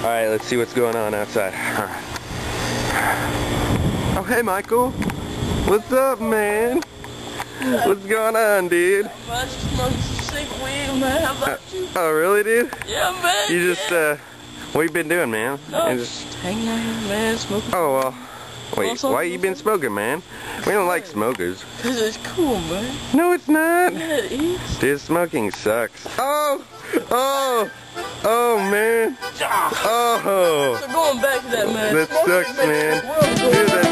Alright, let's see what's going on outside. Oh, hey, Michael. What's up, man? What's going on, dude? I smoke sick weed, man. How about you? Oh, really, dude? Yeah, man. You just, what you been doing, man? Oh, just hanging out here, man, smoking. Oh, well, wait, why you been smoking, man? We don't like smokers. Cause it's cool, man. No, it's not. Yeah, it is. Dude, smoking sucks. Oh, man. Oh. So going back to that, man. That sucks, man. Dude, that